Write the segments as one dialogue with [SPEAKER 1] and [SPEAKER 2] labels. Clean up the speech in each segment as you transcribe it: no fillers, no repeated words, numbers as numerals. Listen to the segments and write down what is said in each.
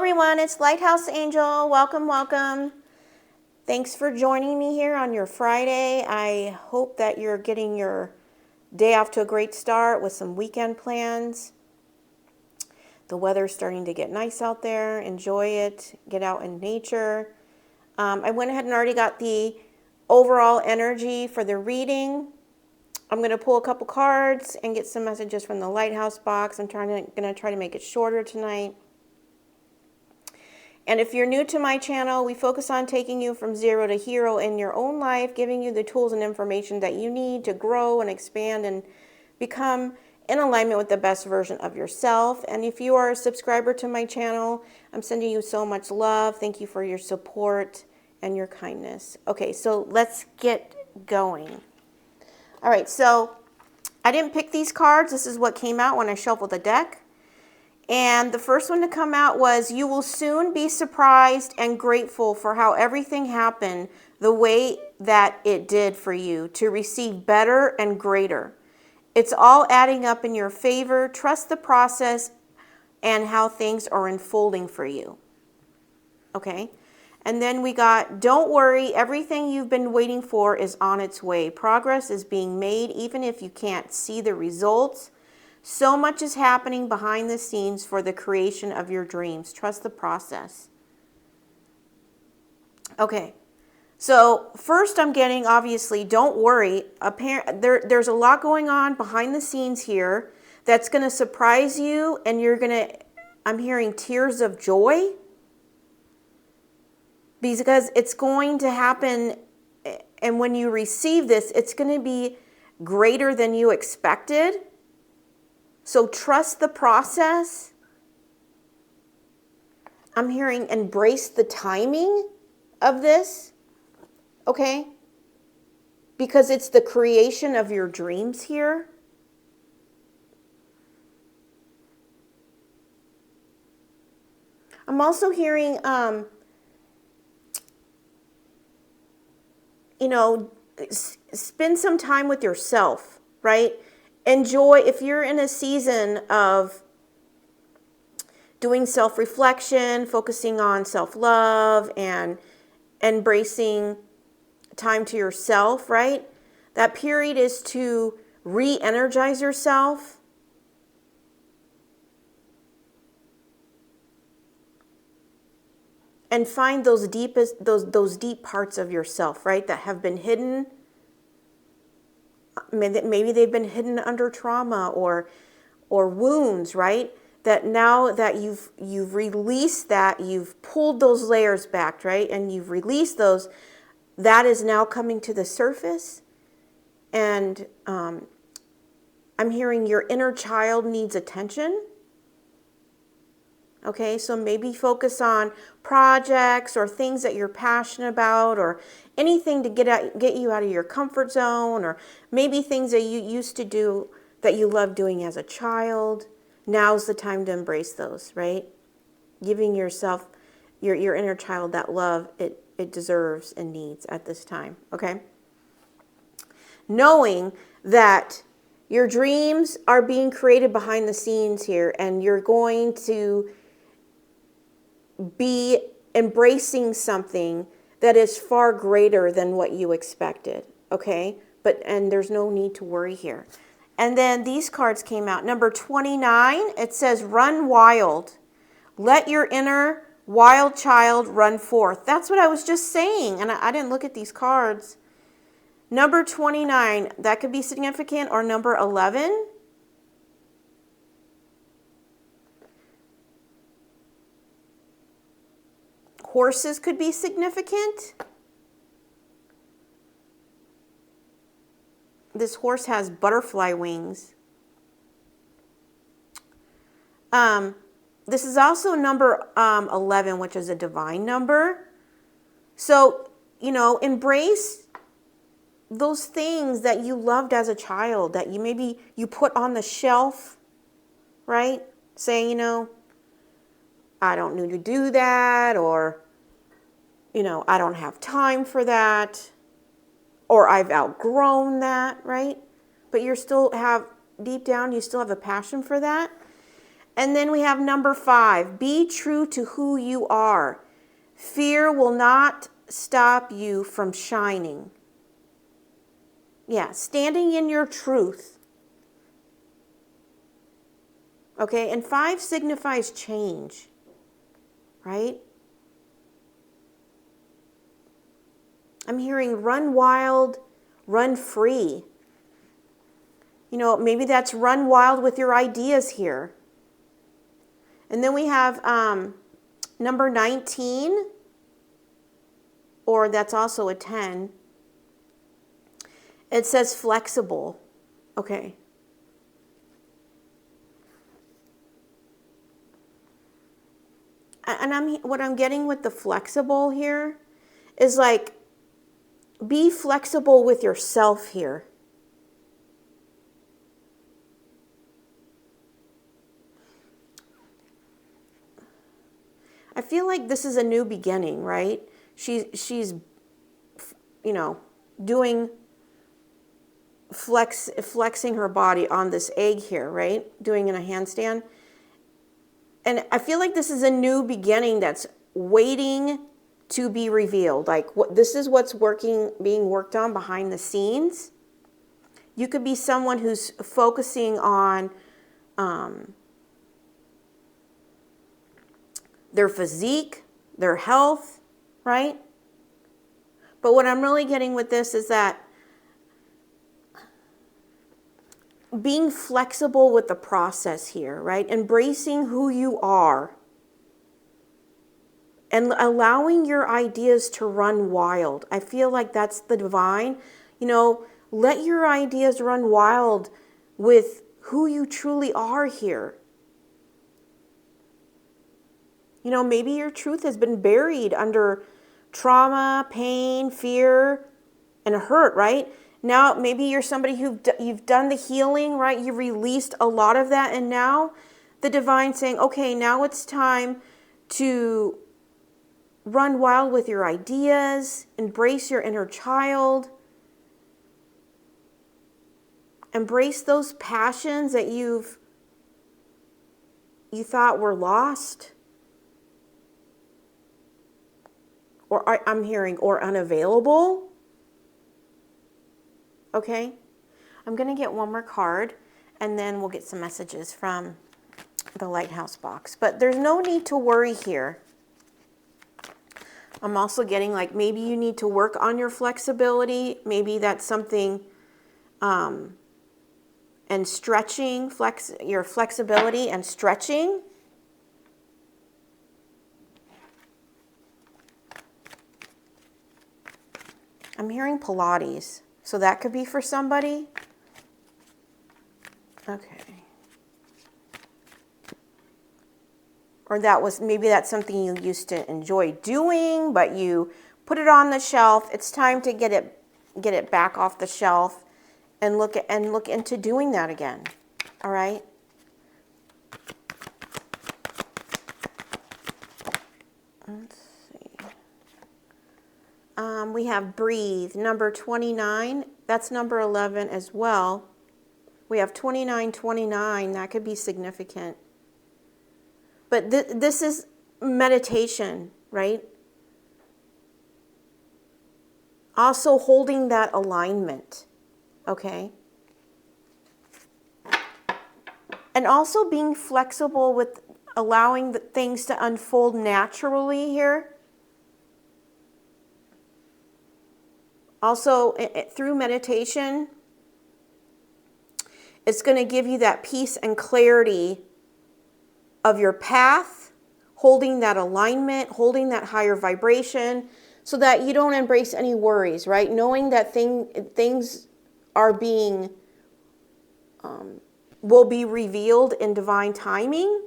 [SPEAKER 1] everyone, it's Lighthouse Angel. Welcome, welcome. Thanks for joining me here on your Friday. I hope that you're getting your day off to a great start with some weekend plans. The weather's starting to get nice out there. Enjoy it. Get out in nature. I went ahead and already got the overall energy for the reading. I'm going to pull a couple cards and get some messages from the Lighthouse box. I'm going to try to make it shorter tonight. And if you're new to my channel, we focus on taking you from zero to hero in your own life, giving you the tools and information that you need to grow and expand and become in alignment with the best version of yourself. And if you are a subscriber to my channel, I'm sending you so much love. Thank you for your support and your kindness. Okay, so let's get going. All right, so I didn't pick these cards. This is what came out when I shuffled the deck. And the first one to come out was, you will soon be surprised and grateful for how everything happened the way that it did for you to receive better and greater. It's all adding up in your favor. Trust the process and how things are unfolding for you. Okay. And then we got, don't worry, everything you've been waiting for is on its way. Progress is being made even if you can't see the results. So much is happening behind the scenes for the creation of your dreams. Trust the process. Okay, so first I'm getting, obviously, don't worry. There's a lot going on behind the scenes here that's going to surprise you, and I'm hearing tears of joy, because it's going to happen, and when you receive this, it's going to be greater than you expected. So trust the process. I'm hearing embrace the timing of this, okay? Because it's the creation of your dreams here. I'm also hearing, spend some time with yourself, right? Enjoy, if you're in a season of doing self-reflection, focusing on self-love and embracing time to yourself, right? That period is to re-energize yourself. And find those deep parts of yourself, right? That have been hidden. Maybe they've been hidden under trauma or wounds, right? That now that you've released that, you've pulled those layers back, right? And you've released those, that is now coming to the surface. And I'm hearing your inner child needs attention. Okay, so maybe focus on projects or things that you're passionate about, or anything to get you out of your comfort zone, or maybe things that you used to do that you loved doing as a child. Now's the time to embrace those, right? Giving yourself, your inner child, that love it deserves and needs at this time, okay? Knowing that your dreams are being created behind the scenes here, and you're going to be embracing something that is far greater than what you expected, okay? And there's no need to worry here. And then these cards came out. Number 29, it says, run wild. Let your inner wild child run forth. That's what I was just saying, and I didn't look at these cards. Number 29, that could be significant, or number 11. Horses could be significant. This horse has butterfly wings. This is also number 11, which is a divine number. So, embrace those things that you loved as a child, that you put on the shelf, right? Saying, I don't need to do that, or, I don't have time for that, or I've outgrown that, right? But deep down, you still have a passion for that. And then we have number 5, be true to who you are. Fear will not stop you from shining. Yeah, standing in your truth. Okay, and 5 signifies change, right? I'm hearing run wild, run free. You know, maybe that's run wild with your ideas here. And then we have number 19, or that's also a 10. It says flexible. Okay. And what I'm getting with the flexible here is like, be flexible with yourself here. I feel like this is a new beginning, right? She's you know, doing flexing her body on this egg here, right? Doing in a handstand. And I feel like this is a new beginning that's waiting to be revealed. Like this is what's being worked on behind the scenes. You could be someone who's focusing on their physique, their health, right? But what I'm really getting with this is that being flexible with the process here, right? Embracing who you are and allowing your ideas to run wild. I feel like that's the divine. You know, let your ideas run wild with who you truly are here. You know, maybe your truth has been buried under trauma, pain, fear, and hurt, right? Now, maybe you're somebody you've done the healing, right? You released a lot of that, and now the divine saying, okay, now it's time to run wild with your ideas, embrace your inner child, embrace those passions that you thought were lost. Or I'm hearing, or unavailable. Okay? I'm going to get one more card, and then we'll get some messages from the Lighthouse box. But there's no need to worry here. I'm also getting like maybe you need to work on your flexibility. Maybe that's something, and stretching, your flexibility and stretching. I'm hearing Pilates, so that could be for somebody. Okay. Or maybe that's something you used to enjoy doing, but you put it on the shelf. It's time to get it back off the shelf and look into doing that again. All right? Let's see. We have breathe, number 29. That's number 11 as well. We have 2929. That could be significant. But this is meditation, right? Also holding that alignment, okay? And also being flexible with allowing the things to unfold naturally here. Also, through meditation, it's going to give you that peace and clarity of your path, holding that alignment, holding that higher vibration, so that you don't embrace any worries, right? Knowing that things are being, will be revealed in divine timing.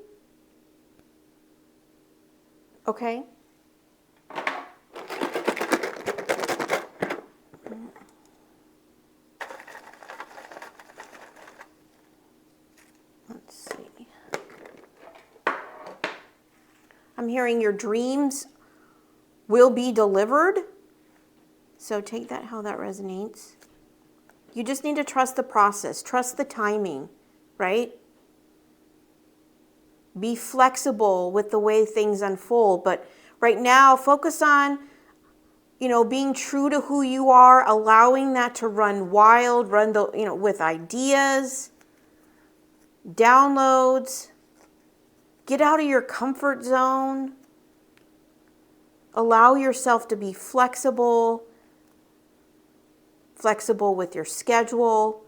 [SPEAKER 1] Okay? Let's see. I'm hearing your dreams will be delivered. So take that how that resonates. You just need to trust the process, trust the timing, right? Be flexible with the way things unfold. But right now, focus on, being true to who you are, allowing that to run wild, with ideas, downloads. Get out of your comfort zone. Allow yourself to be flexible with your schedule,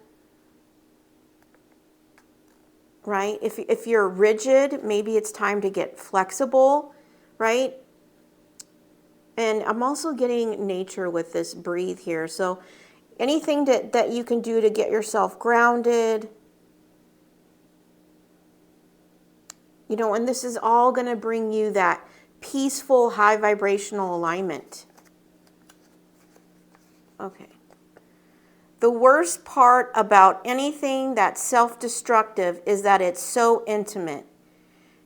[SPEAKER 1] right? If you're rigid, maybe it's time to get flexible, right? And I'm also getting nature with this breathe here. So anything that you can do to get yourself grounded, and this is all going to bring you that peaceful, high vibrational alignment. Okay. The worst part about anything that's self-destructive is that it's so intimate.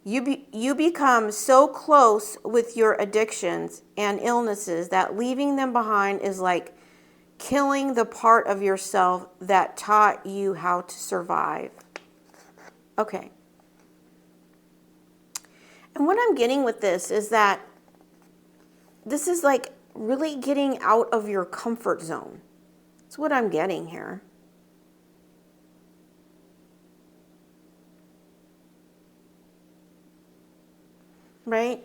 [SPEAKER 1] You become so close with your addictions and illnesses that leaving them behind is like killing the part of yourself that taught you how to survive. Okay. And what I'm getting with this is that this is like really getting out of your comfort zone. That's what I'm getting here. Right?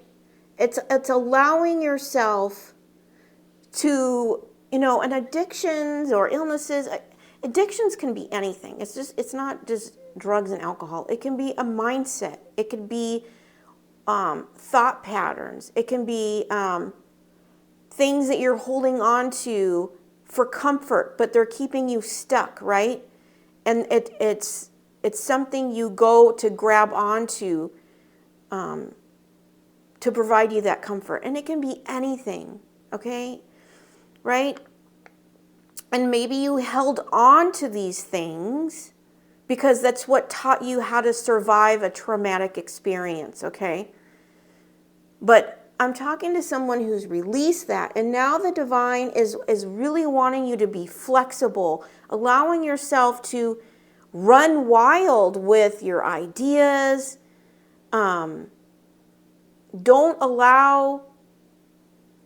[SPEAKER 1] It's allowing yourself to, and addictions or illnesses, addictions can be anything. It's not just drugs and alcohol. It can be a mindset. It could be thought patterns. It can be things that you're holding on to for comfort, but they're keeping you stuck, right? And it's something you go to grab onto to provide you that comfort. And it can be anything, okay? Right? And maybe you held on to these things because that's what taught you how to survive a traumatic experience, okay? But I'm talking to someone who's released that, and now the divine is really wanting you to be flexible, allowing yourself to run wild with your ideas. Don't allow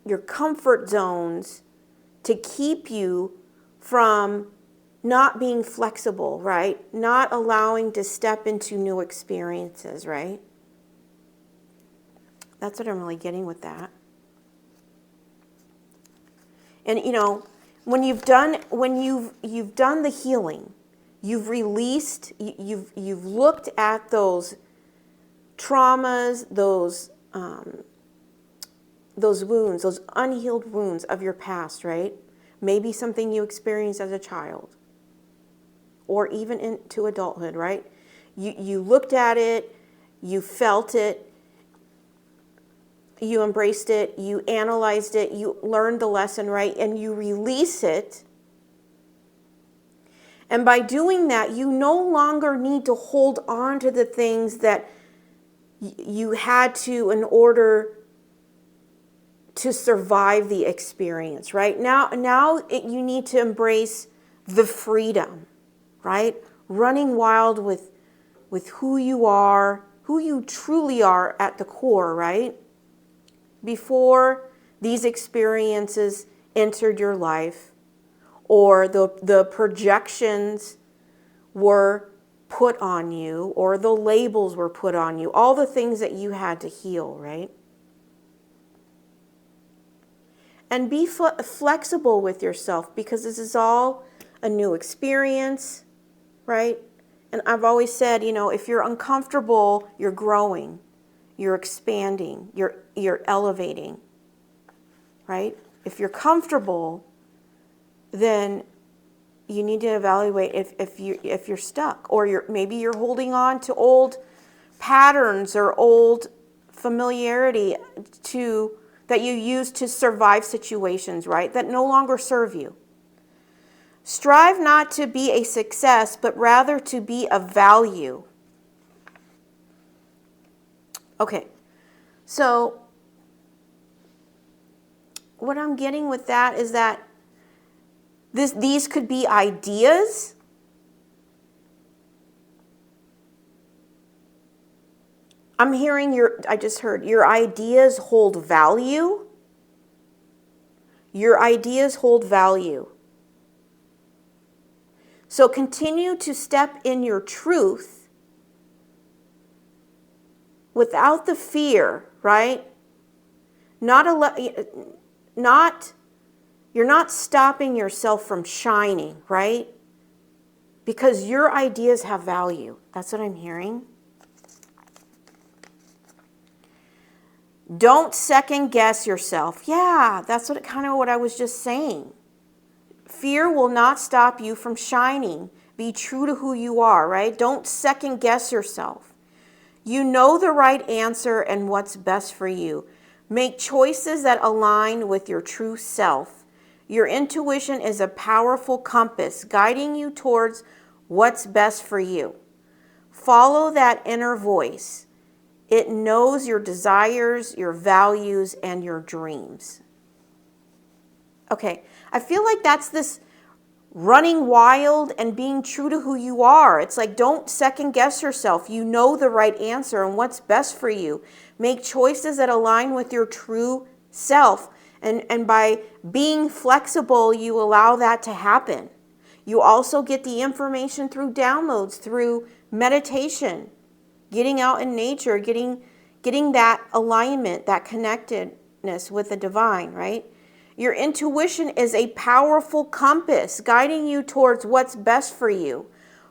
[SPEAKER 1] your comfort zones to keep you from not being flexible, right? Not allowing to step into new experiences, right? That's what I'm really getting with that. And when you've done the healing, you've released, you've looked at those traumas, those wounds, those unhealed wounds of your past, right? Maybe something you experienced as a child or even into adulthood, right? You looked at it, you felt it, you embraced it, you analyzed it, you learned the lesson, right? And you release it. And by doing that, you no longer need to hold on to the things that you had to in order to survive the experience, right? Now you need to embrace the freedom, right? Running wild with who you are, who you truly are at the core, right? Before these experiences entered your life or the projections were put on you or the labels were put on you, all the things that you had to heal, right? And be flexible with yourself because this is all a new experience, right? And I've always said, if you're uncomfortable, you're growing, you're expanding, you're elevating, right? If you're comfortable, then you need to evaluate if you're stuck or maybe you're holding on to old patterns or old familiarity that you use to survive situations, right? That no longer serve you. Strive not to be a success, but rather to be of value. Okay, so what I'm getting with that is that these could be ideas. I'm hearing I just heard your ideas hold value. Your ideas hold value. So continue to step in your truth without the fear, right? You're not stopping yourself from shining, right? Because your ideas have value. That's what I'm hearing. Don't second guess yourself. Yeah, that's what I was just saying. Fear will not stop you from shining. Be true to who you are, right? Don't second guess yourself. You know the right answer and what's best for you. Make choices that align with your true self. Your intuition is a powerful compass guiding you towards what's best for you. Follow that inner voice. It knows your desires, your values, and your dreams. Okay, I feel like that's this running wild and being true to who you are. It's like, don't second guess yourself. You know the right answer and what's best for you. Make choices that align with your true self. And by being flexible, you allow that to happen. You also get the information through downloads, through meditation, getting out in nature, getting that alignment, that connectedness with the divine, right? Your intuition is a powerful compass guiding you towards what's best for you.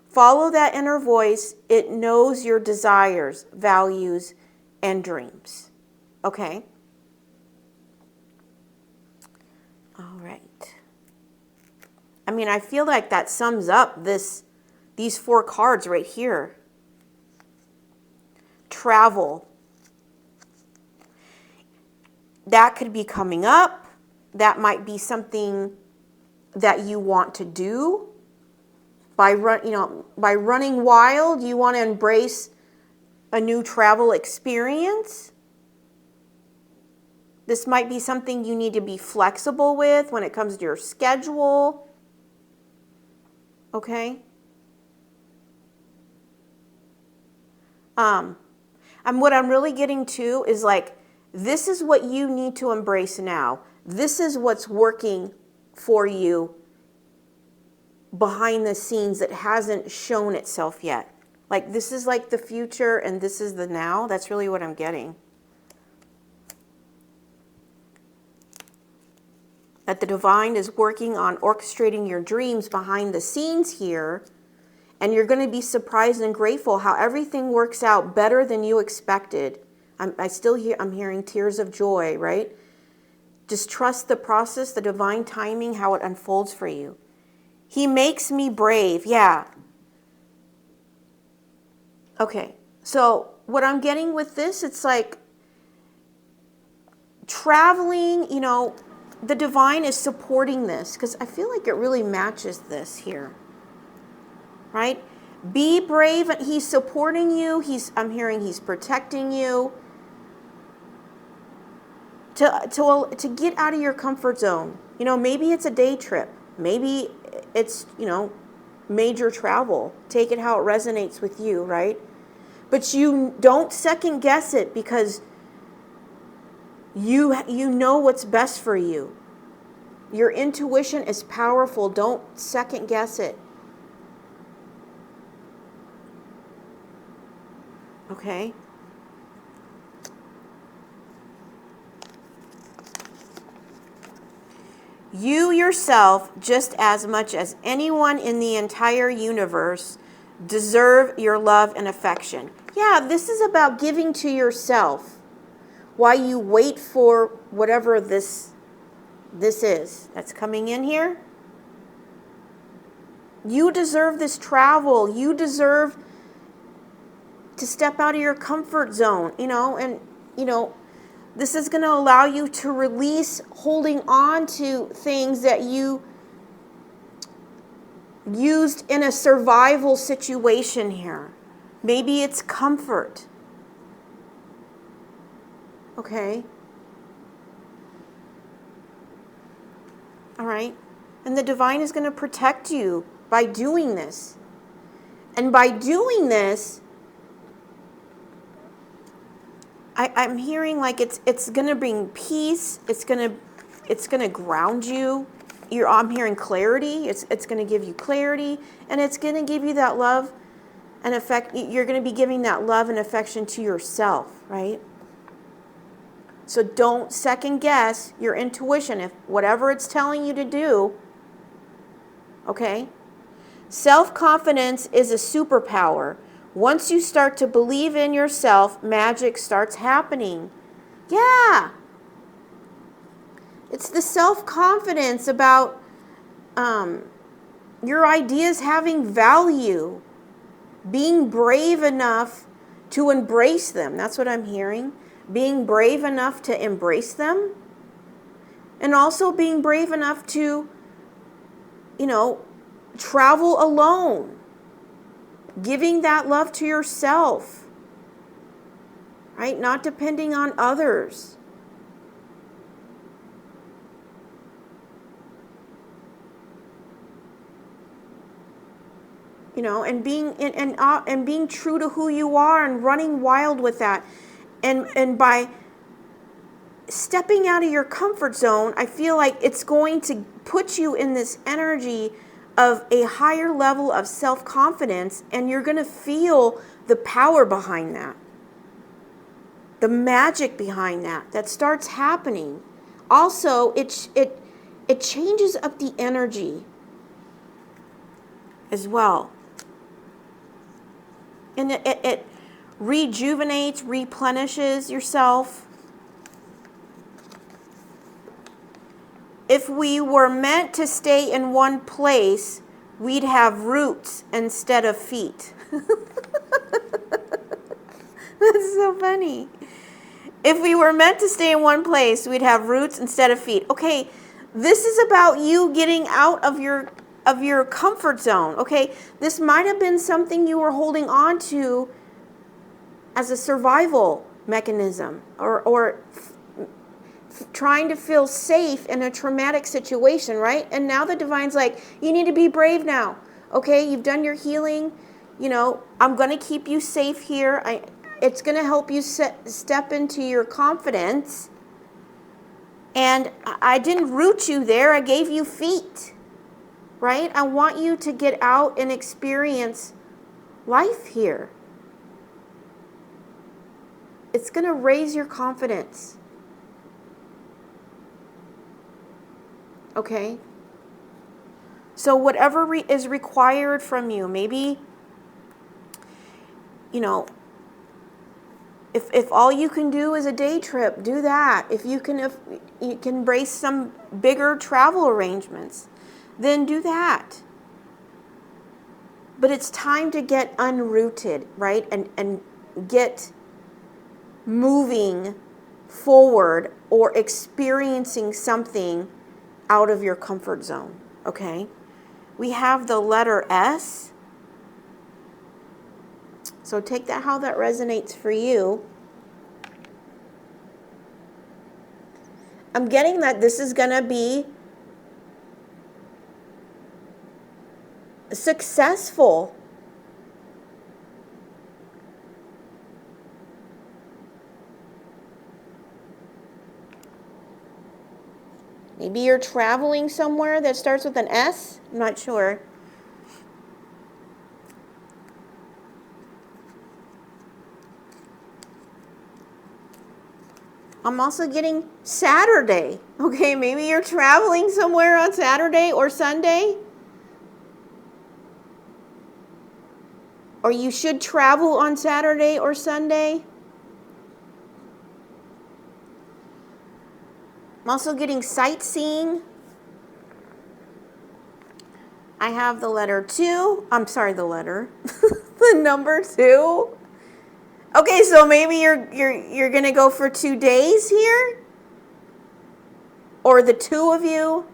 [SPEAKER 1] Follow that inner voice. It knows your desires, values, and dreams. Okay? All right. I mean, I feel like that sums up these 4 cards right here. Travel. That could be coming up. That might be something that you want to do. By running wild, you want to embrace a new travel experience. This might be something you need to be flexible with when it comes to your schedule. Okay? And what I'm really getting to is like, this is what you need to embrace now. This is what's working for you behind the scenes that hasn't shown itself yet. Like, this is like the future and this is the now. That's really what I'm getting. That the divine is working on orchestrating your dreams behind the scenes here. And you're going to be surprised and grateful how everything works out better than you expected. I'm hearing tears of joy, right? Just trust the process, the divine timing, how it unfolds for you. He makes me brave. Yeah. Okay. So what I'm getting with this, it's like traveling, the divine is supporting this because I feel like it really matches this here. Right? Be brave. He's supporting you. I'm hearing he's protecting you. To get out of your comfort zone. Maybe it's a day trip. Maybe it's, major travel. Take it how it resonates with you, right? But you don't second guess it because you know what's best for you. Your intuition is powerful. Don't second guess it. Okay? You yourself, just as much as anyone in the entire universe, deserve your love and affection. Yeah, this is about giving to yourself while you wait for whatever this is that's coming in here. You deserve this travel. You deserve to step out of your comfort zone, this is going to allow you to release holding on to things that you used in a survival situation here. Maybe it's comfort. Okay. All right. And the divine is going to protect you by doing this. And by doing this, I'm hearing like it's gonna bring peace. It's gonna ground you. I'm hearing clarity. It's gonna give you clarity, and it's gonna give you that love and affect. You're gonna be giving that love and affection to yourself, right? So don't second guess your intuition. If whatever it's telling you to do, okay? Self-confidence is a superpower. Once you start to believe in yourself, magic starts happening. Yeah. It's the self-confidence about your ideas having value, being brave enough to embrace them. That's what I'm hearing. Being brave enough to embrace them. And also being brave enough to, travel alone. Giving that love to yourself, right? Not depending on others. And being true to who you are and running wild with that. And by stepping out of your comfort zone, I feel like it's going to put you in this energy of a higher level of self-confidence, and you're going to feel the power behind that, the magic behind that starts happening. Also, it changes up the energy as well, and it rejuvenates, replenishes yourself. If we were meant to stay in one place, we'd have roots instead of feet. That's so funny. If we were meant to stay in one place, we'd have roots instead of feet. Okay, this is about you getting out of your comfort zone. Okay, this might have been something you were holding on to as a survival mechanism, or trying to feel safe in a traumatic situation, right? And now the divine's like, you need to be brave now. Okay, you've done your healing. I'm going to keep you safe here. It's going to help you step into your confidence. And I didn't root you there. I gave you feet, right? I want you to get out and experience life here. It's going to raise your confidence. Okay? So whatever is required from you, maybe, if all you can do is a day trip, do that. If you can embrace some bigger travel arrangements, then do that. But it's time to get unrooted, right? And get moving forward or experiencing something out of your comfort zone, okay? We have the letter S. So take that how that resonates for you. I'm getting that this is going to be successful. Maybe you're traveling somewhere that starts with an S. I'm not sure. I'm also getting Saturday. Okay, maybe you're traveling somewhere on Saturday or Sunday. Or you should travel on Saturday or Sunday. I'm also getting sightseeing. I have the letter 2. I'm sorry, the letter. The number 2. Okay, so maybe you're going to go for 2 days here? Or the 2 of you?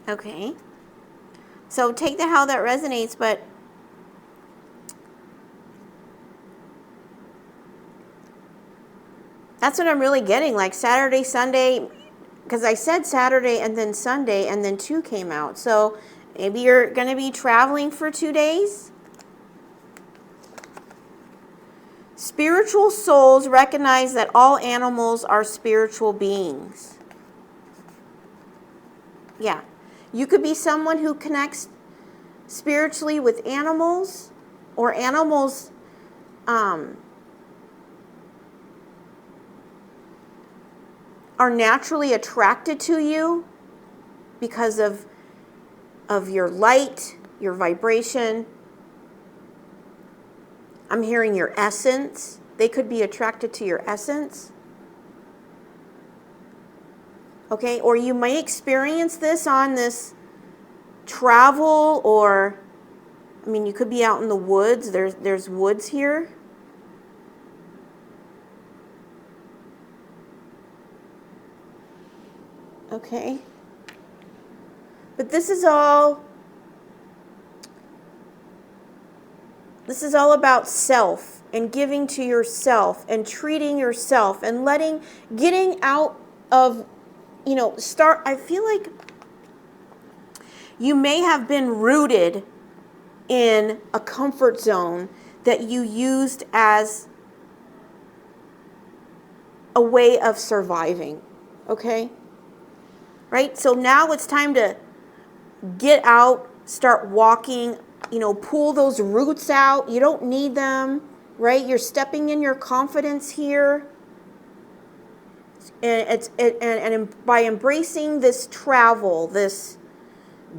[SPEAKER 1] Okay. So take that how that resonates, but That's what I'm really getting, like Saturday, Sunday, because I said Saturday and then Sunday and then 2 came out. So maybe you're going to be traveling for 2 days. Spiritual souls recognize that all animals are spiritual beings. Yeah. You could be someone who connects spiritually with animals, or animals are naturally attracted to you because of your light, your vibration. I'm hearing your essence. They could be attracted to your essence. Okay, or you may experience this on this travel, or I mean, you could be out in the woods. There's woods here. Okay. But this is all about self and giving to yourself and treating yourself and getting out of, I feel like you may have been rooted in a comfort zone that you used as a way of surviving, okay? Right? So now it's time to get out, start walking, pull those roots out. You don't need them, right? You're stepping in your confidence here. And by embracing this travel, this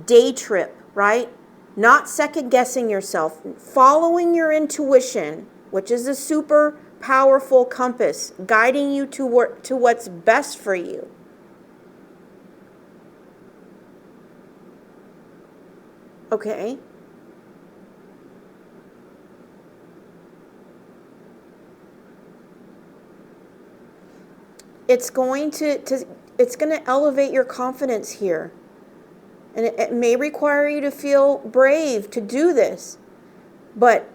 [SPEAKER 1] day trip, right? Not second guessing yourself, following your intuition, which is a super powerful compass, guiding you to what's best for you. Okay. It's going to elevate your confidence here. And it may require you to feel brave to do this, but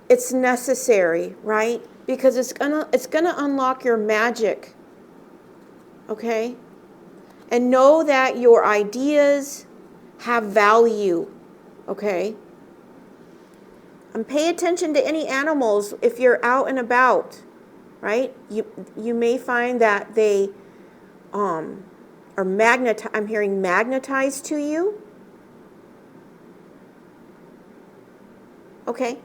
[SPEAKER 1] it's necessary, right? Because it's gonna unlock your magic. Okay? And know that your ideas have value. Okay? And pay attention to any animals if you're out and about, right? You may find that they are I'm hearing magnetized to you. Okay.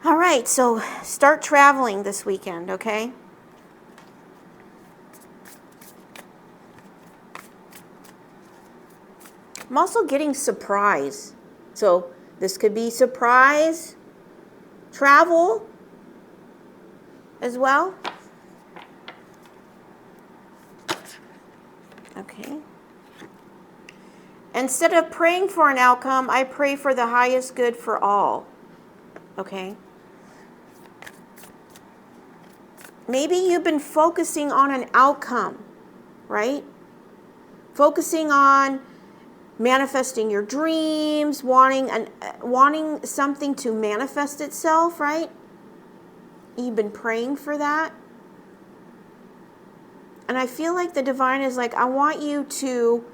[SPEAKER 1] All right, so start traveling this weekend, okay? I'm also getting surprise. So this could be surprise travel as well. Okay. Instead of praying for an outcome, I pray for the highest good for all. Okay. Maybe you've been focusing on an outcome, right? Focusing on manifesting your dreams, wanting something to manifest itself, right? You've been praying for that. And I feel like the divine is like, I want you to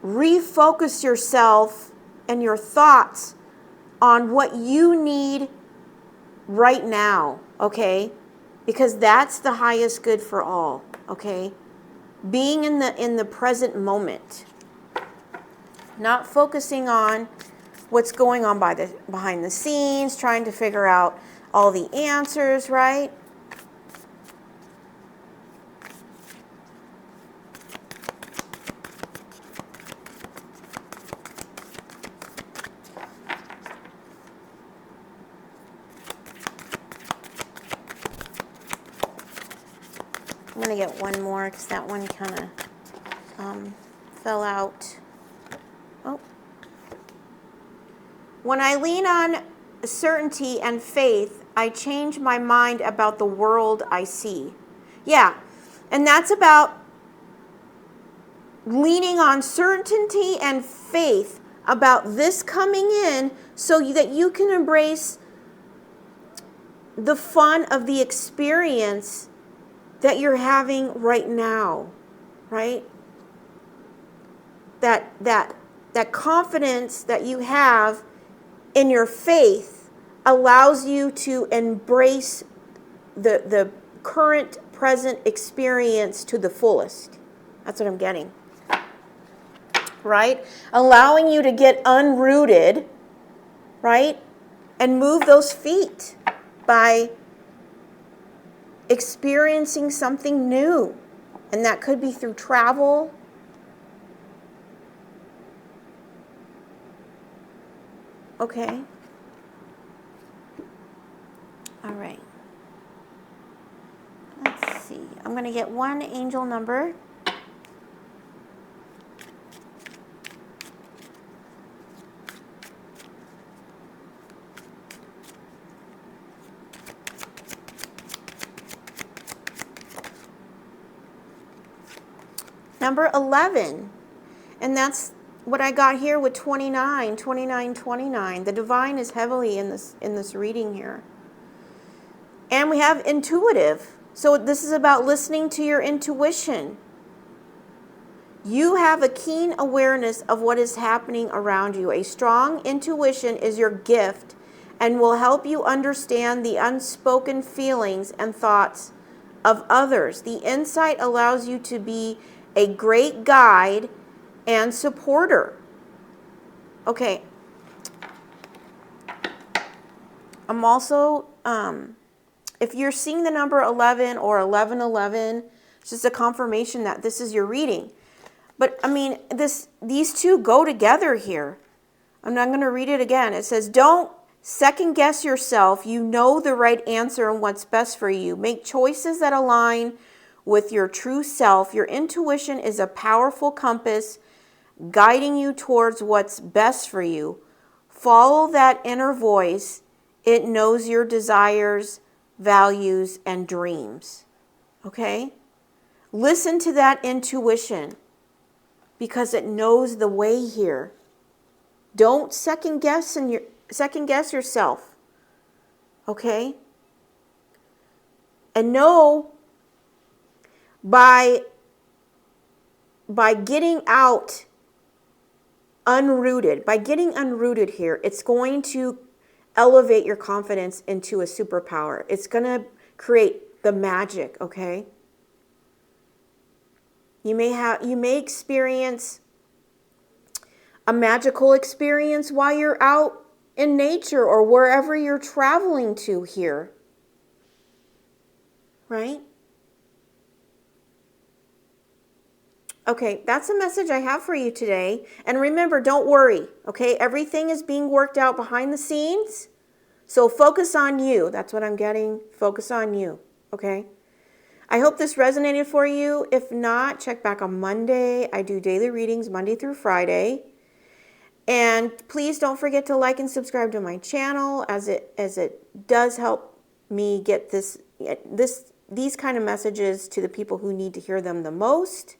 [SPEAKER 1] refocus yourself and your thoughts on what you need right now, okay? Because that's the highest good for all, okay? Being in the present moment. Not focusing on what's going on behind the scenes, trying to figure out all the answers, right? I'm going to get one more because that one kind of fell out. Oh. When I lean on certainty and faith, I change my mind about the world I see. Yeah, and that's about leaning on certainty and faith about this coming in so that you can embrace the fun of the experience that you're having right now, right? That confidence that you have in your faith allows you to embrace the current present experience to the fullest. That's what I'm getting. Right? Allowing you to get unrooted, right? And move those feet by experiencing something new. And that could be through travel. Okay. All right. Let's see. I'm going to get one angel number. Number 11, and that's what I got here with 29. The divine is heavily in this reading here. And we have intuitive. So this is about listening to your intuition. You have a keen awareness of what is happening around you. A strong intuition is your gift and will help you understand the unspoken feelings and thoughts of others. The insight allows you to be a great guide and supporter. Okay. I'm also, if you're seeing the number 11 or 1111, it's just a confirmation that this is your reading. But I mean, these two go together here. I'm not going to read it again. It says, don't second guess yourself. You know the right answer and what's best for you. Make choices that align with your true self. Your intuition is a powerful compass guiding you towards what's best for you. Follow that inner voice. It knows your desires, values, and dreams. Okay? Listen to that intuition because it knows the way here. Don't second guess yourself. Okay? And know by getting out unrooted, by getting unrooted here, it's going to elevate your confidence into a superpower. It's going to create the magic, okay? You may experience a magical experience while you're out in nature or wherever you're traveling to here. Right? Okay, that's the message I have for you today. And remember, don't worry, okay? Everything is being worked out behind the scenes. So focus on you. That's what I'm getting. Focus on you, okay? I hope this resonated for you. If not, check back on Monday. I do daily readings Monday through Friday. And please don't forget to like and subscribe to my channel as it does help me get these kind of messages to the people who need to hear them the most.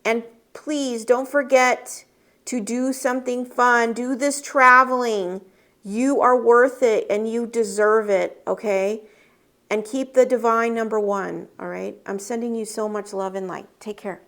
[SPEAKER 1] And please don't forget to do something fun. Do this traveling. You are worth it and you deserve it, okay? And keep the divine number one, all right? I'm sending you so much love and light. Take care.